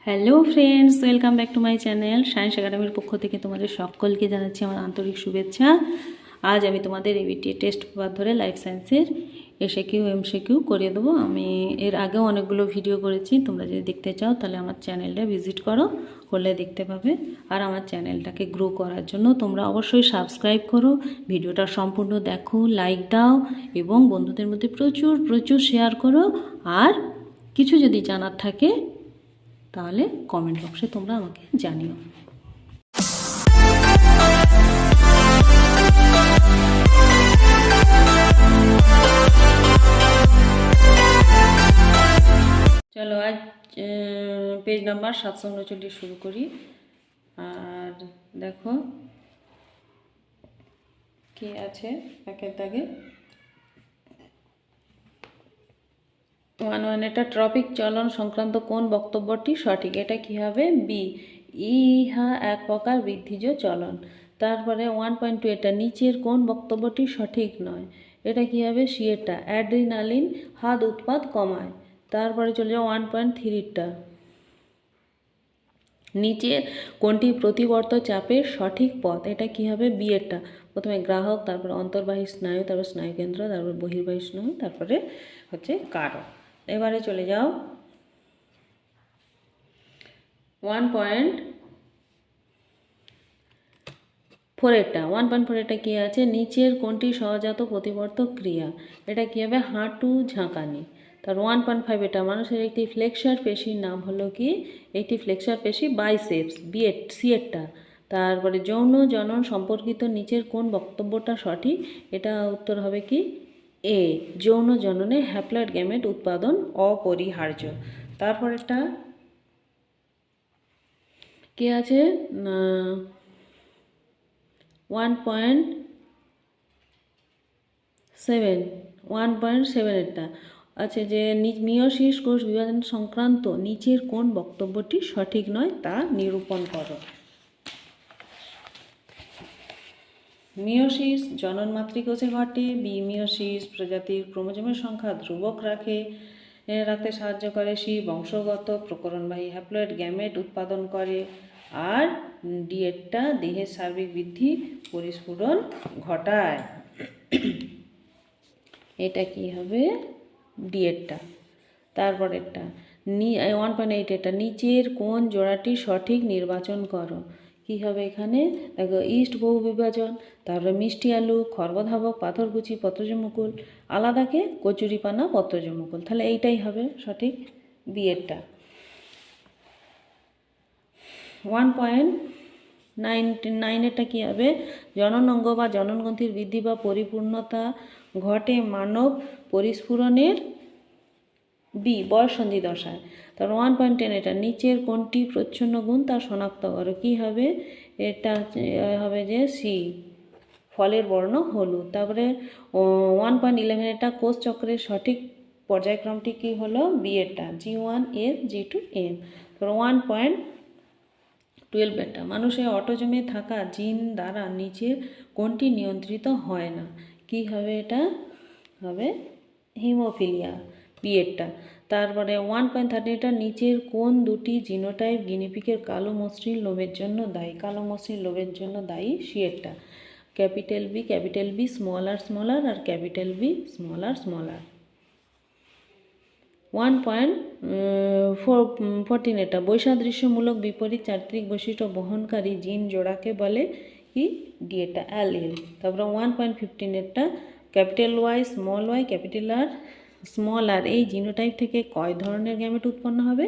Hello friends, welcome back to my channel. Science একাডেমির পক্ষ থেকে তোমাদের সকলকে জানাচ্ছি আমার আন্তরিক শুভেচ্ছা। আজ আমি তোমাদের এবিটি টেস্ট পেপার ধরে লাইফ সায়েন্সের এসএকিউ এমসিকিউ করে দেবো। আমি এর আগেও অনেকগুলো ভিডিও করেছি, তোমরা যদি দেখতে চাও তাহলে আমার চ্যানেলটা ভিজিট করো, করলে দেখতে পাবে। আর আমার চ্যানেলটাকে গ্রো করার জন্য তোমরা অবশ্যই সাবস্ক্রাইব করো, ভিডিওটা সম্পূর্ণ দেখো, লাইক দাও এবং বন্ধুদের মধ্যে প্রচুর প্রচুর শেয়ার করো। আর কিছু যদি জানার থাকে তাহলে কমেন্ট বক্সে তোমরা আমাকে জানিও। চলো আজ পেজ নাম্বার 739 শুরু করি। আর দেখো কি আছে একের দাগে। 1.1 এটা ট্রপিক চলন সংক্রান্ত কোন বক্তব্যটি সঠিক? এটা কি হবে? বি, ইহা এক প্রকার বৃদ্ধিজ চলন। তারপরে 1.2 এটা নিচের কোন বক্তব্যটি সঠিক নয়? এটা কি হবে? সি এটা অ্যাড্রিনালিন হাদ উৎপাদ কমায়। তারপরে চলে যাও 1.3টা, নিচের কোনটি প্রতিবর্ত চাপের সঠিক পথ? এটা কি হবে? বি এরটা। প্রথমে গ্রাহক, তারপরে অন্তর্বাহী স্নায়ু, তারপর স্নায়ুকেন্দ্র, তারপর বহির্বাহী স্নায়ু, তারপরে হচ্ছে কারক। এবারে চলে যাও 1.4 এটা। 1.4 এটা কি আছে? নিচের কোনটি সহজাত প্রতিবর্ত ক্রিয়া? এটা কি হবে? হাঁটু ঝাঁকানি। তার 1.5 এটা মানুষের একটি ফ্লেক্সার পেশির নাম হলো কি? একটি ফ্লেক্সার পেশি বাইসেপস। বি এর সি এরটা। তারপরে যৌন জনন সম্পর্কিত নিচের কোন বক্তব্যটা সঠিক? এটা উত্তর হবে কি? এ, যৌন জননে হ্যাপ্লয়েড গ্যামেট উৎপাদন অপরিহার্য। তারপর একটা কি আছে? 1.7 এটা আছে যে মিয়োসিস কোষ বিভাজন সংক্রান্ত নিচের কোন বক্তব্যটি সঠিক নয় তা নিরূপণ করো। মিয়োসিস জনন মাতৃকোষে ঘটে। বি, মিয়োসিস প্রজাতির ক্রোমোজোমের সংখ্যা ধ্রুবক রাখতে সাহায্য করে। সি, বংশগত প্রকরণবাহী হ্যাপ্লয়েড গ্যামেট উৎপাদন করে। আর ডি এরটা দেহের সার্বিক বৃদ্ধি পরিস্ফুরণ ঘটায়। এটা কি হবে? ডি এরটা। তারপরেরটা 1.8 এটা নিচের কোন জোড়াটি সঠিক নির্বাচন করো? কি হবে এখানে? দেখো, ইস্ট বহু বিভাজন, তারপরে মিষ্টি আলু, খর্বধাবক, পাথরকুচি, পত্রজমুকুল, আলাদাকে কচুরিপানা, পত্রজমুকুল। তাহলে এইটাই হবে সঠিক, বি এরটা। 1.9 এটা কি হবে? জনন অঙ্গ বা জননগ্রন্থির বৃদ্ধি বা পরিপূর্ণতা ঘটে মানব পরিস্ফুরণের বি, বয়ঃসন্ধি দশায়। তারপর 1.10 এটা নিচের কোনটি প্রচ্ছন্ন গুণ তা শনাক্ত করো? কি হবে? এটা হবে যে সি, ফলের বর্ণ হলুদ। তারপরে 1.11 এটা কোষ চক্রের সঠিক পর্যায়ক্রমটি কি হলো? বি এরটা, G1S G2M। তারপর 1.12 এটা মানুষের অটোজোমে থাকা জিন দ্বারা নিচের কোনটি নিয়ন্ত্রিত হয় না? কি হবে? এটা হবে হিমোফিলিয়া, বি এরটা। তারপরে 1.13 এটা নিচের কোন দুটি জিনোটাইপ গিনিপিগের কালো মসৃণ লোমের জন্য দায়ী? কালো মসৃণ লোমের জন্য দায়ী সি এরটা, ক্যাপিটাল বি স্মল আর আর ক্যাপিটাল বি স্মল আর। 1.14 এটা বৈসাদৃশ্যমূলক বিপরীত চারিত্রিক বৈশিষ্ট্য বহনকারী জিন জোড়াকে বলে কি? ডি এটা অ্যালিল। তারপরে 1.15 এটা capital Y capital R small R এই জিনোটাইপ থেকে কয় ধরনের গ্যামেট উৎপন্ন হবে?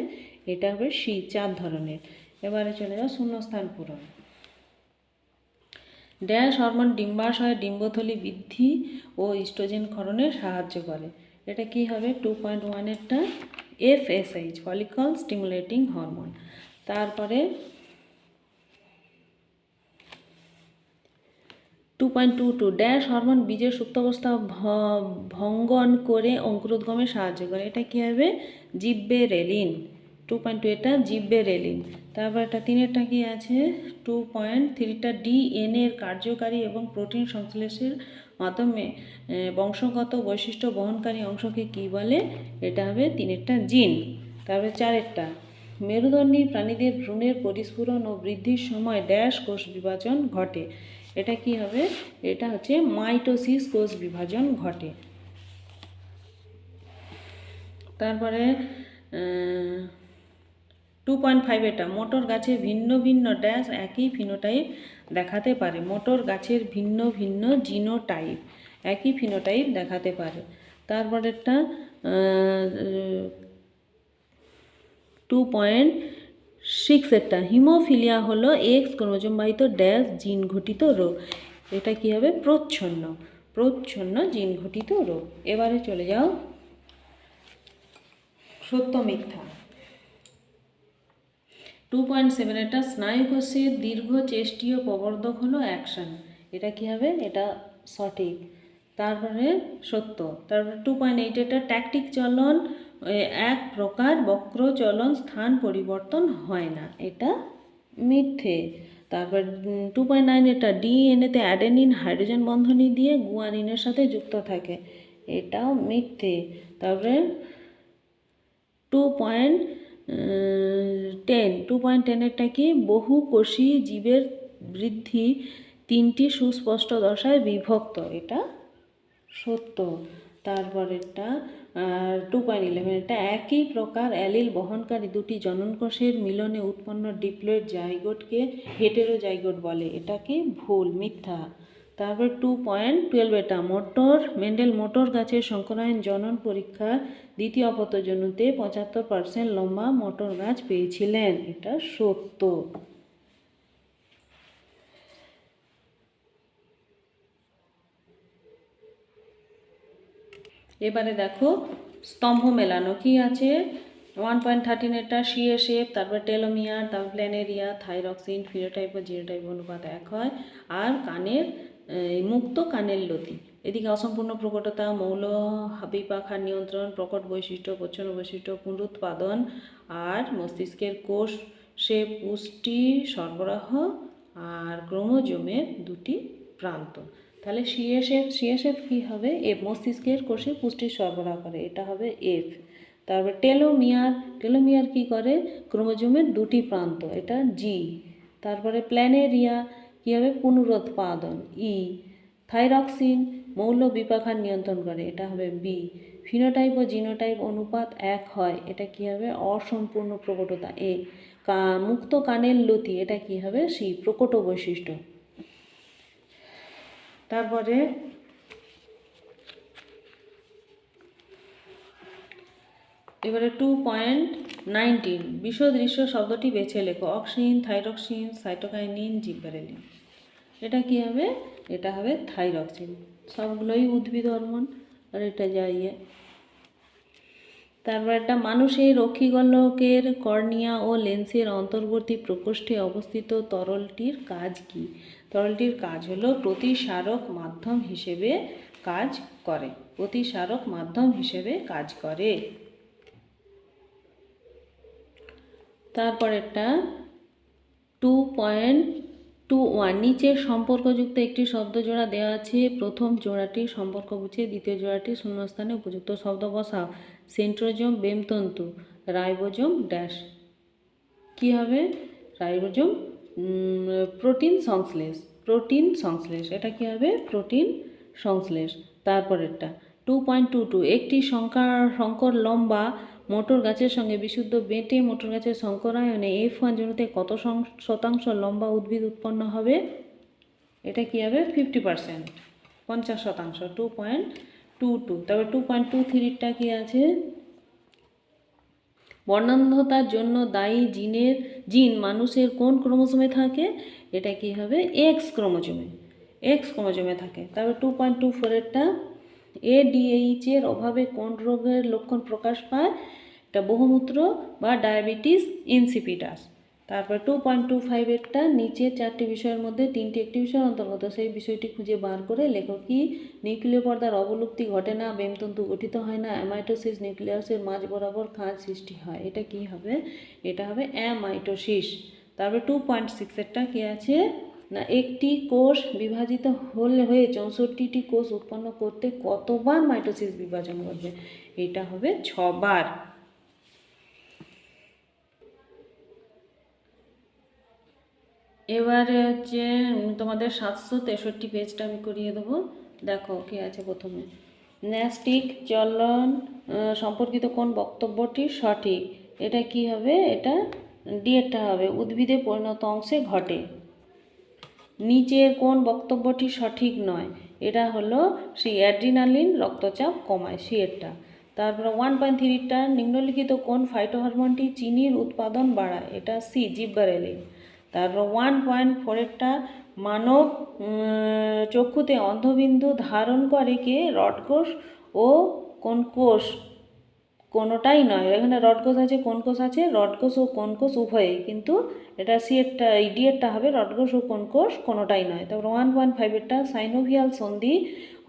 এটা হবে সি, 4 ধরনের। এবারে চলে যাও শূন্যস্থান পূরণ। ড্যাশ হরমোন ডিম্বাশয় ডিম্বথলি বৃদ্ধি ও ইস্ট্রোজেন ক্ষরণে সাহায্য করে? এটা কি হবে? 2.1 এরটা FSH, ফলিকল স্টিমুলেটিং হরমোন। তারপরে 2.22 ড্যাশ হরমোন বীজের সুপ্তাবস্থা ভঙ্গন করে অঙ্কুরোদ্গমে সাহায্য করে? এটা কি হবে? জিব্বেরেলিন। 2.2 এটা জিব্বেরেলিন। তারপর এটা 3 কি আছে? 2.3টা ডিএনএ এর কার্যকারী এবং প্রোটিন সংশ্লেষের মাধ্যমে বংশগত বৈশিষ্ট্য বহনকারী অংশকে কি বলে? এটা হবে 3টা জিন। তারপরে 4টা মেরুদণ্ডী প্রাণীদের ভ্রূণের পরিস্ফুরণ ও বৃদ্ধির সময় ড্যাশ কোষ বিভাজন ঘটে। এটা কি হবে? এটা হচ্ছে মাইটোসিস কোষ বিভাজন ঘটে। তারপরে 2.5 এটা মোটর গাছে ভিন্ন ভিন্ন ড্যাশ একই ফিনোটাইপ দেখাতে পারে। মোটর গাছের ভিন্ন ভিন্ন জিনোটাইপ একই ফিনোটাইপ দেখাতে পারে। তারপরেরটা 2.6 এটা হিমোফিলিয়া হলো এক্স ক্রোমোজোমবাহিত ড্যাশ জিন ঘটিত রোগ। এটা কি হবে? প্রচ্ছন্ন জিন ঘটিত রোগ। এবারে চলে যাও সত্য মিথ্যা। 2.7 এটা স্নায়ুকোষের দীর্ঘ চেষ্টীয় প্রবর্ধক হলো অ্যাকশন। এটা কি হবে? এটা সঠিক। তারপরে সত্য। তারপরে 2.8 এটা ট্যাকটিক চলন এক প্রকার বক্র চলন, স্থান পরিবর্তন হয় না। এটা মিথ্যে। তারপর 2.9 এটা ডিএনএতে অ্যাডেনিন হাইড্রোজেন বন্ধনী দিয়ে গুয়ানিনের সাথে যুক্ত থাকে। এটাও মিথ্যে। তারপরে 2.10 এটা কি? বহুকোষী জীবের বৃদ্ধি তিনটি সুস্পষ্ট দশায় বিভক্ত। এটা সত্য। তারপরেরটা 2.11 এটা একই প্রকার অ্যালিল বহনকারী দুটি জননকোষের মিলনে উৎপন্ন ডিপ্লয়েড জাইগোটকে হেটেরোজাইগোট বলে। এটা কি? ভুল, মিথ্যা। তারপর 2.12 এটা মেন্ডেল মোটর গাছের শঙ্করায়ন জনন পরীক্ষা দ্বিতীয় অপত্যজনুতে 75% লম্বা মোটর গাছ পেয়েছিলেন। এটা সত্য। এবারে দেখো স্তম্ভ মেলানো কি আছে। 1.13 এটা সিএসএফ, তারপর টেলোমিয়ার, তারপর প্ল্যানেরিয়া, থাইরক্সিন, ফিনোটাইপ ও জিনোটাইপ অনুপাত 1 হয়। আর কানের মুক্ত কানের লতি। এদিকে অসম্পূর্ণ প্রকটতা, মৌল বিপাখার নিয়ন্ত্রণ, প্রকট বৈশিষ্ট্য, প্রচ্ছন্ন বৈশিষ্ট্য, পুনরুৎপাদন আর মস্তিষ্কের কোষে পুষ্টি সরবরাহ আর ক্রোমোজোমের দুটি প্রান্ত। তাহলে সিএসএফ কী হবে? এফ, মস্তিষ্কের কোষে পুষ্টি সরবরাহ করে। এটা হবে এফ। তারপর টেলোমিয়ার কি করে? ক্রোমোজোমের দুটি প্রান্ত। এটা জি। তারপরে প্ল্যানেরিয়া কী হবে? পুনরুৎপাদন, ই। থাইরক্সিন মৌল বিপাখার নিয়ন্ত্রণ করে। এটা হবে বি। ফিনোটাইপ ও জিনোটাইপ অনুপাত 1 হয়। এটা কি হবে? অসম্পূর্ণ প্রকটতা, এ। মুক্ত কানের লতি, এটা কি হবে? সি, প্রকট বৈশিষ্ট্য। তারপরে এবারে 2.19 বিষদৃশ্য শব্দটি বেছে লেখো। Auxin, thyroxine, cytokinin, gibberellin. এটা কি হবে? এটা হবে থাইরক্সিন। সবগুলোই উদ্ভিদ হরমোন। আর এটা যাইয়ে। তারপর একটা মানুষের রক্ষীগোলকের কর্নিয়া ও লেন্সের অন্তর্বর্তী প্রকোষ্ঠে অবস্থিত তরলটির কাজ কি? তরলটির কাজ হলো প্রতিসারক মাধ্যম হিসেবে কাজ করে। প্রতিসারক মাধ্যম হিসেবে কাজ করে। তারপরেরটা 2.21 নিচের সম্পর্কযুক্ত একটি শব্দ জোড়া দেওয়া আছে। প্রথম জোড়াটি সম্পর্ক বুঝিয়ে দ্বিতীয় জোড়াটি শূন্যস্থানে উপযুক্ত শব্দ বসাও। সেন্ট্রোজোম বেমতন্তু, রাইবোজোম ড্যাশ। কি হবে? রাইবোজোম প্রোটিন সংশ্লেষ। এটা কি হবে? প্রোটিন সংশ্লেষ। তারপরেরটা 2.22 একটি সংকর লম্বা মোটর গাছের সঙ্গে বিশুদ্ধ বেঁটে মোটর গাছের সংকরায়নে F1 জনুতে কত শতাংশ লম্বা উদ্ভিদ উৎপন্ন হবে? এটা কি হবে? 50%, 50%। 2.22। তবে 2.23টা কি আছে? বর্ণান্ধতার জন্য দায়ী জিন মানুষের কোন ক্রোমোজোমে থাকে? এটা কি হবে? এক্স ক্রোমোজোমে থাকে। তারপর 2.24 ADH এর অভাবে কোন রোগের লক্ষণ প্রকাশ পায়? এটা বহুমূত্র বা ডায়াবেটিস ইনসিপিটাস। তারপর 2.25 নিচে 4টি বিষয়ের মধ্যে 3টি একটি বিষয়ের অন্তর্গত, সেই বিষয়টি খুঁজে বার করে লেখো। কি? নিউক্লিয় পর্দার অবলুপ্তি ঘটে না, বেমতন্তু গঠিত হয় না, অ্যামাইটোসিস নিউক্লিয়াসের মাঝ বরাবর খাঁজ সৃষ্টি হয়। এটা কি হবে? এটা হবে অ্যামাইটোসিস। তারপরে 2.6 কি আছে না, একটি কোষ বিভাজিত হয়ে 64টি কোষ উৎপন্ন করতে কতবার মাইটোসিস বিভাজন ঘটবে? এটা হবে 6 বার। এবারে হচ্ছে তোমাদের 763 পেজটা আমি করিয়ে দেবো। দেখো কি আছে প্রথমে, ন্যাস্টিক চলন সম্পর্কিত কোন বক্তব্যটি সঠিক? এটা কি হবে? এটা ডিএটা হবে, উদ্ভিদে পরিণত অংশে ঘটে। নিচের কোন বক্তব্যটি সঠিক নয়? এটা হলো সেই অ্যাড্রিনালিন রক্তচাপ কমায়, সিএরটা। তারপরে 1.3টা নিম্নলিখিত কোন ফাইটোহরমোনটি চিনির উৎপাদন বাড়ায়? এটা সি, জিব্বারেলিন। তারপর 1.4এরটা মানব চক্ষুতে অন্ধবিন্দু ধারণ করে কে? রডকোষ ও কোন কোষ? কোনোটাই নয়, এখানে রডকোষ আছে, কোন কোষ আছে? রডকোষ ও কোন কোষ উভয়ই, কিন্তু এটা সিএরটা, ডিএরটা হবে রডকোষ ও কোন কোষ কোনোটাই নয়। তারপর 1.5এরটা সাইনোভিয়াল সন্ধি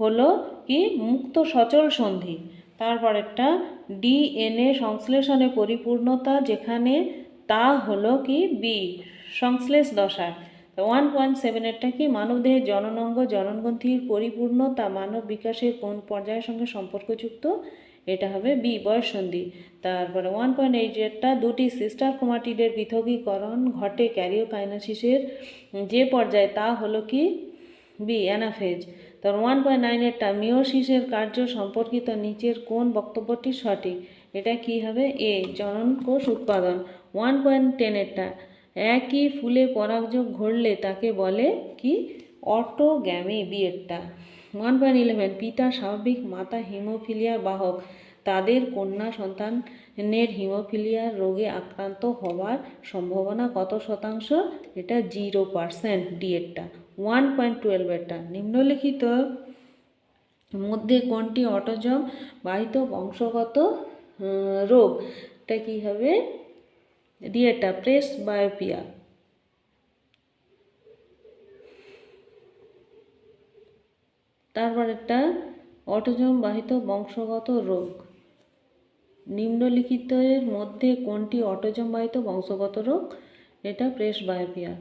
হলো কি? মুক্ত সচল সন্ধি। তারপরেরটা ডিএনএ সংশ্লেষণে পরিপূর্ণতা যেখানে, তা হলো কি? বি, সংশ্লেষ দশা। 1.7এরটা কি? মানবদেহের জননাঙ্গ জননগ্রন্থির পরিপূর্ণতা মানব বিকাশের কোন পর্যায়ের সঙ্গে সম্পর্কযুক্ত? এটা হবে বি, বয়ঃসন্ধি। তারপরে 1.8এরটা দুটি সিস্টার ক্রোমাটিডের পৃথকীকরণ ঘটে ক্যারিওকাইনেসিসের যে পর্যায়ে, তা হলো কি? B, anaphase. তারপর 1.9এরটা মিওসিসের কার্য সম্পর্কিত নিচের কোন বক্তব্যটি সঠিক? এটা কি হবে? এ, জনন কোষ উৎপাদন। 1.10এরটা একই ফুলে পরাগযোগ ঘটলে তাকে বলে কি? Autogamy, B এরটা। 1.11 পিতা স্বাভাবিক, মাতা হিমোফিলিয়ার বাহক, তাদের কন্যা সন্তানের হিমোফিলিয়ার রোগে আক্রান্ত হওয়ার সম্ভাবনা কত শতাংশ? এটা 0%, ডি এরটা। 1.12এরটা নিম্নলিখিত মধ্যে কোনটি অটোজম বাহিত বংশগত রোগ? এটা কি হবে? ডি এরটা, প্রেস বায়োপিয়া। তারপর একটা অটোজম বাহিত বংশগত রোগ, নিম্নলিখিতের মধ্যে কোনটি অটোজম বাহিত বংশগত রোগ? এটা প্রেস বায়োপিয়া।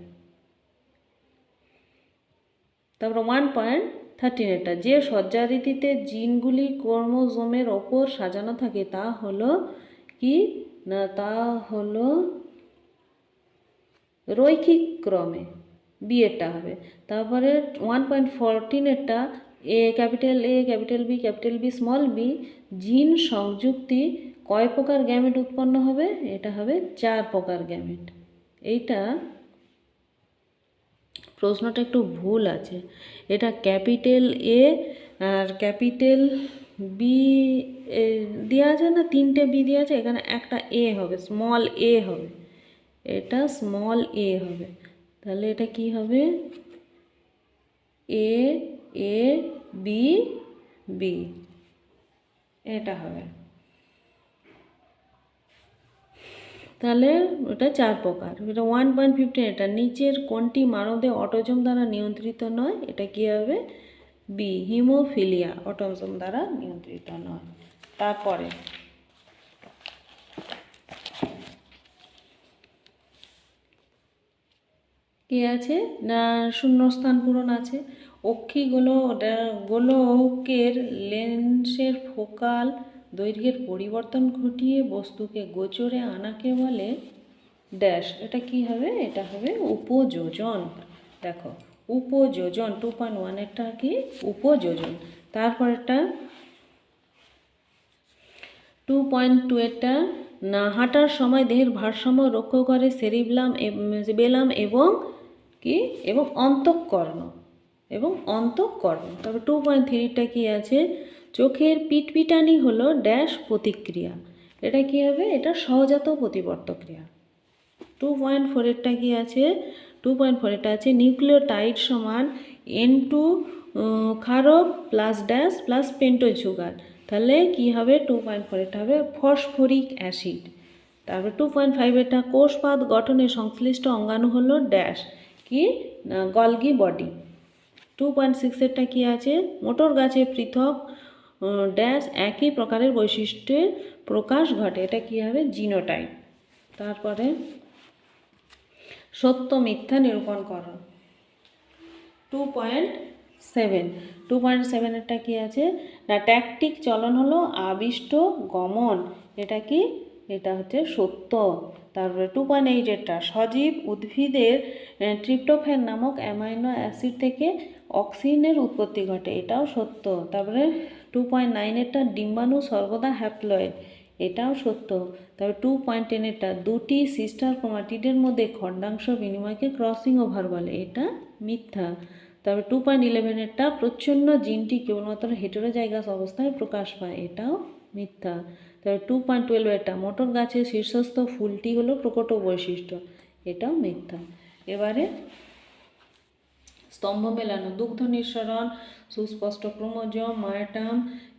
তারপর 1.13এরটা যে সজ্জারীতিতে জিনগুলি ক্রোমোজোমের ওপর সাজানো থাকে তা হলো কি? না, তা হলো রৈখিক ক্রমে, বি এরটা হবে। তারপরে 1.14এরটা A, capital B, capital B, small b gene সংযুক্তি কয় প্রকার গ্যামেট উৎপন্ন হবে? এটা হবে 4 প্রকার গ্যামেট। এইটা প্রশ্নটা একটু ভুল আছে, এটা ক্যাপিটাল এ আর ক্যাপিটাল বি দেওয়া আছে না, 3টে বি দেওয়া আছে, এখানে একটা এ হবে, স্মল এ হবে, এটা স্মল এ হবে। তাহলে এটা কি হবে? এ, এ, বি, বি, এটা হবে। তাহলে ওটা 4 প্রকার। এটা 1.15, এটা নিচের কোনটি মানবদের অটোজম দ্বারা নিয়ন্ত্রিত নয়? এটা কি হবে? বি, হিমোফিলিয়া অটোজম দ্বারা নিয়ন্ত্রিত নয়। তারপরে কি আছে না, শূন্যস্থান পূরণ আছে। অক্ষি গোলকের লেন্সের ফোকাল দৈর্ঘ্যের পরিবর্তন ঘটিয়ে বস্তুকে গোচরে আনাকে বলে ড্যাশ। এটা কি হবে? এটা হবে উপযোজন। দেখো, উপযোজন 2.1এরটা কি? উপযোজন। তারপরেরটা 2.2এরটা না হাঁটার সময় দেহের ভারসাম্য রক্ষা করে সেরিবেলাম এবং কি? এবং অন্তঃকর্ণ, এবং অন্তঃকর্ণ। তবে 2.3টা কি আছে? চোখের পিটপিটানি হলো ড্যাশ প্রতিক্রিয়া। এটা কি হবে? এটা সহজাত প্রতিবর্ত ক্রিয়া। 2.4এরটা কি আছে? 2.4এরটা আছে নিউক্লিওটাইড সমান N2 ক্ষারক plus dash plus pentose sugar. তাহলে কি হবে? 2.4এরটা হবে ফসফরিক অ্যাসিড। তারপর 2.5এরটা কোষপাত গঠনে সংশ্লিষ্ট অঙ্গাণু হলো ড্যাশ কি? না, গলগি বডি। 2.6এরটা কি আছে? মোটর গাছে পৃথক ড্যাশ একই প্রকারের বৈশিষ্ট্যের প্রকাশ ঘটে। এটা কি হবে? জিনোটাইপ। তারপরে সত্য মিথ্যা নিরূপণ করো। 2.7এরটা কি আছে? না, ট্যাকটিক চলন হলো আবিষ্ট গমন। এটা কি? এটা হচ্ছে সত্য। তারপরে 2.8 সজীব উদ্ভিদের ট্রিপ্টোফ্যান নামক অ্যামাইনো অ্যাসিড থেকে অক্সিনের উৎপত্তি ঘটে, এটাও সত্য। তারপরে 2.9 ডিম্বাণু সর্বদা হ্যাপ্লয়েড, এটাও সত্য। তারপরে 2.10 দুটি সিস্টার ক্রোমাটিডের মধ্যে খণ্ডাংশ বিনিময়কে ক্রসিং ওভার বলে, এটা মিথ্যা। তারপরে 2.11 প্রচ্ছন্ন জিনটি কেবলমাত্র হেটেরোজাইগাস অবস্থায় প্রকাশ পায়, এটাও মিথ্যা। তারপরে 2.12 মোটর গাছের শীর্ষস্থ ফুলটি হলো প্রকট বৈশিষ্ট্য, এটাও মিথ্যা। এবারে স্তম্ভ মেলানো, দুগ্ধ নিঃসরণ, সুস্পষ্ট ক্রোমোজোম, মায়াটাম,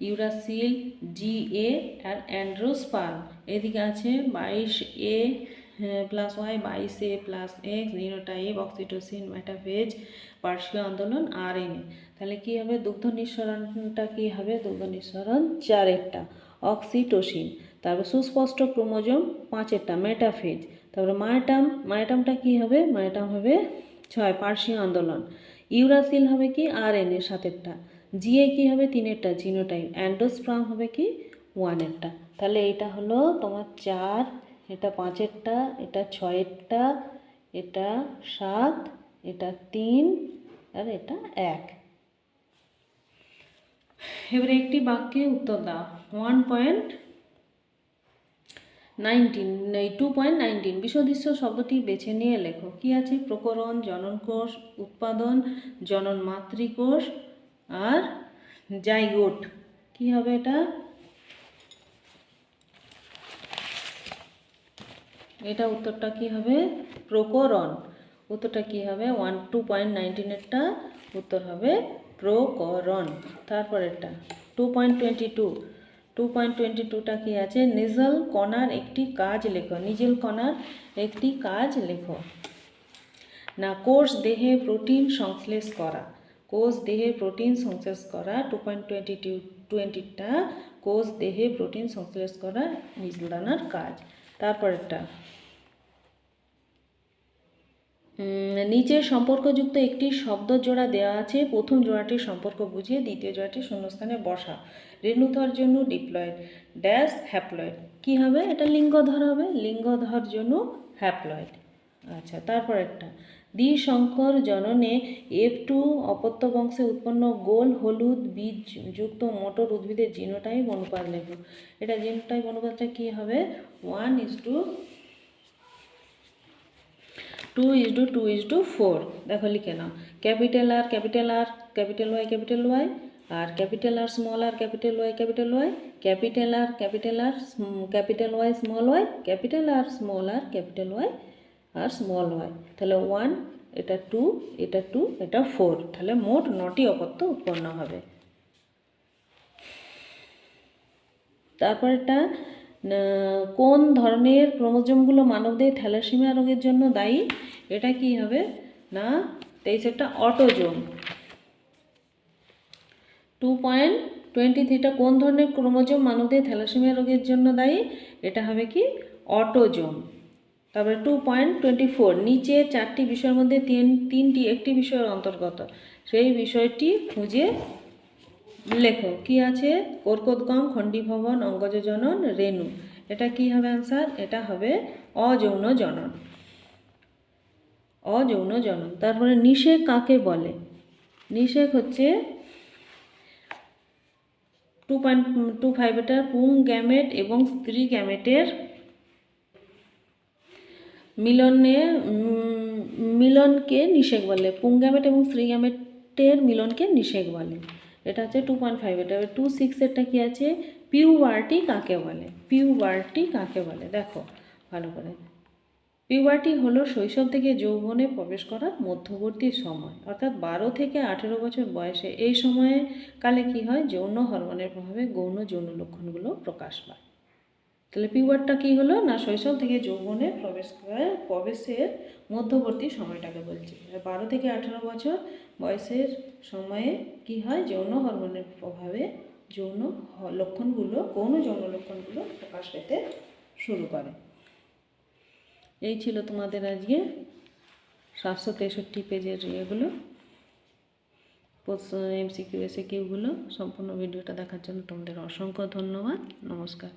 ইউরাসিল, GA আর অ্যান্ড্রোস্পার্ম। এদিকে আছে 22A + Y, 22A + X, genotype, oxytocin, metaphase, পার্শ্বীয় আন্দোলন, RNA। তাহলে কি হবে, দুগ্ধ নিঃসরণটা কি হবে, দুগ্ধ নিঃসরণ 4টা, অক্সিটোসিন। তারপর সুস্পষ্ট ক্রোমোজোম 5টা, মেটাফেজ। তারপরে মায়াটামটা কি হবে, মায়াটাম হবে 6, পার্শ্বীয় আন্দোলন। ইউরাসিল হবে কি RNA 7টা, GA কি হবে 3টা, জিনোটাইপ। অ্যান্ডোস্পার্ম হবে কি 1টা। তাহলে এটা হলো তোমার 4, এটা 5টা, এটা 6টা, এটা 7, এটা 3 আর এটা 1। এবারে একটি বাক্যে উত্তর দাও। 2.19 বিষদৃশ্য শব্দটি বেছে নিয়ে লেখো। কি আছে, প্রকরণ, জননকোষ, উৎপাদন, জনন মাতৃকোষ আর জাইগোট। কি হবে এটা, এটা উত্তরটা কি হবে, প্রকরণ। উত্তরটা কি হবে, 2.19 উত্তর হবে প্রকরণ। তারপরেরটা 2.22টা কি আছে, নিজেল কণার একটি কাজ লেখো, নিজেল কণার একটি কাজ লেখো। না, কোষ দেহে প্রোটিন সংশ্লেষ করা, কোষ দেহে প্রোটিন সংশ্লেষ করা। 2.20টা কোষ দেহে প্রোটিন সংশ্লেষ করা নিজেল দানার কাজ। তারপরেরটা নিচের সম্পর্কযুক্ত একটি শব্দ জোড়া দেওয়া আছে, প্রথম জোড়াটির সম্পর্ক বুঝিয়ে দ্বিতীয় জোড়াটি শূন্যস্থানে বসা। রেণুধর জন্য ডিপ্লয়েড, ড্যাশ হ্যাপ্লয়েড। কি হবে, এটা লিঙ্গধর হবে, লিঙ্গধর জন্য হ্যাপ্লয়েড। আচ্ছা, তারপর একটা দ্বিসংকর জননে F2 অপত্য বংশে উৎপন্ন গোল হলুদ বীজ যুক্ত মটর উদ্ভিদের জিনোটাইপ অনুপাত লেখো। এটা জিনোটাইপ অনুপাতটা কি হবে, 1:2:4। দেখো লিখে নাও, capital R capital R, capital Y capital Y, আর capital R small r capital Y capital Y, capital R capital R capital Y small y, capital R small r capital Y আর small y. তাহলে 1, এটা 2, এটা 2, এটা 4। তাহলে মোট 9টি অপত্য উৎপন্ন হবে। তারপরটা কোন ধরনের ক্রোমোজোমগুলো মানবদেহে থ্যালাসেমিয়া রোগের জন্য দায়ী, এটা কি হবে না 23টা অটোজোম। 2.23টা কোন ধরনের ক্রোমোজোম মানবদেহে থ্যালাসেমিয়া রোগের জন্য দায়ী, এটা হবে কি অটোজোম। তারপরে 2.24 নিচে 4টি বিষয়ের মধ্যে তিনটি একটি বিষয়ের অন্তর্গত, সেই বিষয়টি খুঁজে লেখো। কি আছে, কর্কোদ্গম, খণ্ডীভবন, অঙ্গজ জনন, রেণু। এটা কি হবে অ্যান্সার, এটা হবে অযৌন জনন, অযৌন জনন। তারপরে নিষেক কাকে বলে, নিষেক হচ্ছে 2.25 পুং গ্যামেট এবং স্ত্রী গ্যামেটের মিলনকে নিষেক বলে, পুং গ্যামেট এবং স্ত্রী গ্যামেটের মিলনকে নিষেক বলে। এটা হচ্ছে 2.5। এটা 2.6 কি আছে, পিউবার্টি কাকে বলে, পিউবার্টি কাকে বলে, দেখো ভালো করে। পিউবার্টি হলো শৈশব থেকে যৌবনে প্রবেশ করার মধ্যবর্তী সময়, অর্থাৎ 12 থেকে 18 বছর বয়সে। এই সময়ে কালে কি হয়, যৌন হরমোনের প্রভাবে গৌণ যৌন লক্ষণগুলো প্রকাশ পায়। তাহলে পিউবার্টটা কি হলো না, শৈশব থেকে যৌবনে প্রবেশের মধ্যবর্তী সময়টাকে বলছি। 12 থেকে 18 বছর বয়সের সময়ে কি হয়, যৌন হরমোনের প্রভাবে যৌন লক্ষণগুলো, গৌণ যৌন লক্ষণগুলো প্রকাশ পেতে শুরু করে। এই ছিল তোমাদের আজকে 763 পেজের এগুলো MCQ SAQগুলো। সম্পূর্ণ ভিডিওটা দেখার জন্য তোমাদের অসংখ্য ধন্যবাদ। নমস্কার।